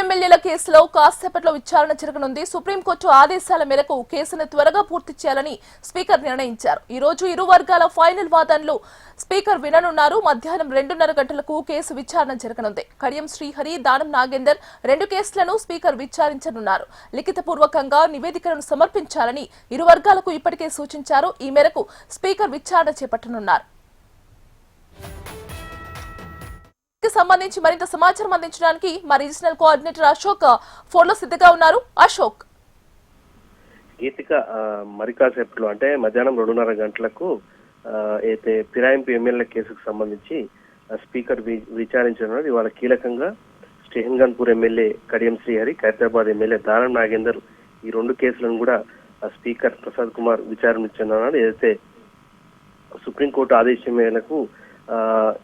ఎమ్మెల్యేల కేసులో కాసేపట్లో విచారణ జరగనుంది. సుప్రీంకోర్టు ఆదేశాల మేరకు కేసును త్వరగా పూర్తి చేయాలని స్పీకర్ నిర్ణయించారు. ఈ రోజు ఇరు వర్గాల ఫైనల్ వాదనలు స్పీకర్ విననున్నారు. మధ్యాహ్నం 2:30 గంటలకు కేసు విచారణ జరగనుంది. కడియం శ్రీహరి, దానం నాగేందర్ రెండు కేసులను స్పీకర్ విచారించనున్నారు. లిఖితపూర్వకంగా నివేదికలను సమర్పించాలని ఇరు వర్గాలకు ఇప్పటికే సూచించారు. ఈ మేరకు స్పీకర్ విచారణ చేపట్టనున్నారు. సంబంధించి మరింత సమాచారం అందించడానికి మా రీజనల్ కోఆర్డినేటర్ అశోక్ ఫోన్ లో సిద్ధంగా ఉన్నారు. అశోక్, గీతిక మరి కాసేపట్లో అంటే మధ్యాహ్నం 2:30 గంటలకు అయితే ఫిరాయింపు ఎమ్మెల్యే కేసుకు సంబంధించి స్పీకర్ విచారించనున్నారు. ఇవాళ కీలకంగా స్టేహన్గన్పూర్ ఎమ్మెల్యే కడియం శ్రీహరి, ఖైరతాబాద్ ఎమ్మెల్యే దానం నాగేందర్ ఈ రెండు కేసులను కూడా స్పీకర్ ప్రసాద్ కుమార్ విచారించనున్నారు. ఏదైతే సుప్రీంకోర్టు ఆదేశం మేరకు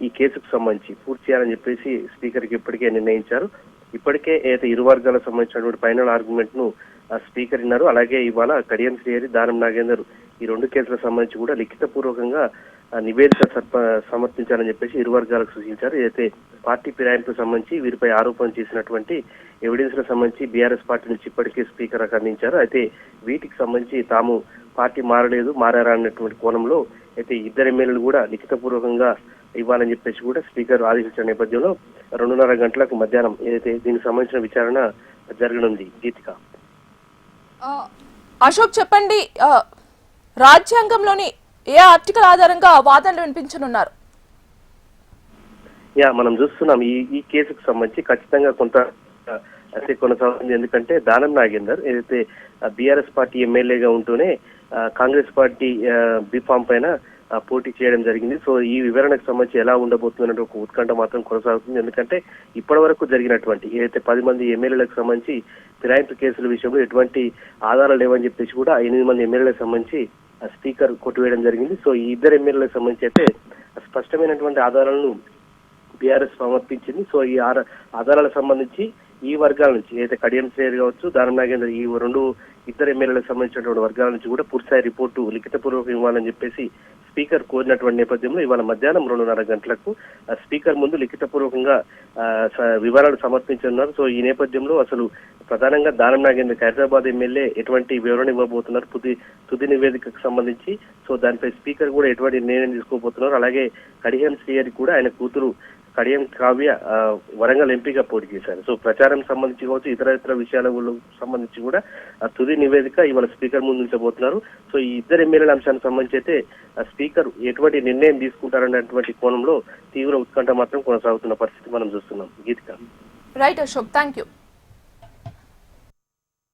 ఈ కేసుకు సంబంధించి పూర్తి చేయాలని చెప్పేసి స్పీకర్ కి ఇప్పటికే నిర్ణయించారు. ఇప్పటికే అయితే ఇరు వర్గాలకు సంబంధించినటువంటి ఫైనల్ ఆర్గ్యుమెంట్ ను స్పీకర్ విన్నారు. అలాగే ఇవాళ కడియం శ్రీహరి, దానం నాగేందర్ ఈ రెండు కేసులకు సంబంధించి కూడా లిఖితపూర్వకంగా నివేదిక సమర్పించాలని చెప్పేసి ఇరు వర్గాలకు సూచించారు. అయితే పార్టీ ఫిరాయింపుకు సంబంధించి వీరిపై ఆరోపణ చేసినటువంటి ఎవిడెన్స్ కు సంబంధించి బీఆర్ఎస్ పార్టీ నుంచి ఇప్పటికే స్పీకర్ అందించారు. అయితే వీటికి సంబంధించి తాము పార్టీ మారారా అన్నటువంటి కోణంలో అయితే ఇద్దరు ఎమ్మెల్యేలు కూడా లిఖితపూర్వకంగా ఇవ్వాలని చెప్పేసి కూడా స్పీకర్ ఆదేశించిన నేపథ్యంలో 2:30 గంటలకు మధ్యాహ్నం ఏదైతే దీనికి సంబంధించిన విచారణ జరగనుంది. గీతిక, అశోక్ చెప్పండి, రాజ్యాంగంలోని ఏ ఆర్టికల్ ఆధారంగా వాదనలు వినిపించనున్నారు? మనం చూస్తున్నాం ఈ కేసుకు సంబంధించి ఖచ్చితంగా కొంత కొనసాగుతుంది. ఎందుకంటే దానం నాగేందర్ ఏదైతే బీఆర్ఎస్ పార్టీ ఎమ్మెల్యేగా ఉంటూనే కాంగ్రెస్ పార్టీ బీఫామ్ పైన పోటీ చేయడం జరిగింది. సో ఈ వివరణకు సంబంధించి ఎలా ఉండబోతున్నటువంటి ఒక ఉత్కంఠ మాత్రం కొనసాగుతుంది. ఎందుకంటే ఇప్పటి వరకు జరిగినటువంటి ఏదైతే 10 మంది ఎమ్మెల్యేలకు సంబంధించి ఫిరాయింపు కేసుల విషయంలో ఎటువంటి ఆధారాలు లేవని చెప్పేసి కూడా 8 మంది ఎమ్మెల్యేలకు సంబంధించి స్పీకర్ కొట్టివేయడం జరిగింది. సో ఈ ఇద్దరు ఎమ్మెల్యేలకు సంబంధించి అయితే స్పష్టమైనటువంటి ఆధారాలను బీఆర్ఎస్ సమర్పించింది. సో ఈ ఆధారాలకు సంబంధించి ఈ వర్గాల నుంచి ఏదైతే కడియం శ్రేయర్ కావచ్చు, దానం నాగేందర్ ఈ ఇద్దరు ఎమ్మెల్యేలకు సంబంధించినటువంటి వర్గాల నుంచి కూడా పూర్తిస్థాయి రిపోర్టు లిఖితపూర్వకం ఇవ్వాలని చెప్పేసి స్పీకర్ కోరినటువంటి నేపథ్యంలో ఇవాళ మధ్యాహ్నం 2:30 గంటలకు స్పీకర్ ముందు లిఖితపూర్వకంగా వివరాలు సమర్పించనున్నారు. సో ఈ నేపథ్యంలో అసలు ప్రధానంగా దానం నాగేందర్ ఖైరతాబాద్ ఎమ్మెల్యే ఎటువంటి వివరణ ఇవ్వబోతున్నారు తుది నివేదికకు సంబంధించి, సో దానిపై స్పీకర్ కూడా ఎటువంటి నిర్ణయం తీసుకోబోతున్నారు. అలాగే కడియం శ్రీహరి కూడా ఆయన కూతురు కడియం కావ్య వరంగల్ ఎంపీగా పోటీ చేశారు. సో ప్రచారం సంబంధించి కావచ్చు, ఇతర విషయాలకు సంబంధించి కూడా తుది నివేదిక ఇవాళ స్పీకర్ ముందు ఉంచబోతున్నారు. సో ఈ ఇద్దరు ఎమ్మెల్యేల అంశానికి సంబంధించి అయితే స్పీకర్ ఎటువంటి నిర్ణయం తీసుకుంటారనేటువంటి కోణంలో తీవ్ర ఉత్కంఠ మాత్రం కొనసాగుతున్న పరిస్థితి మనం చూస్తున్నాం. గీతిక, రైట్ అశోక్, థ్యాంక్ యూ.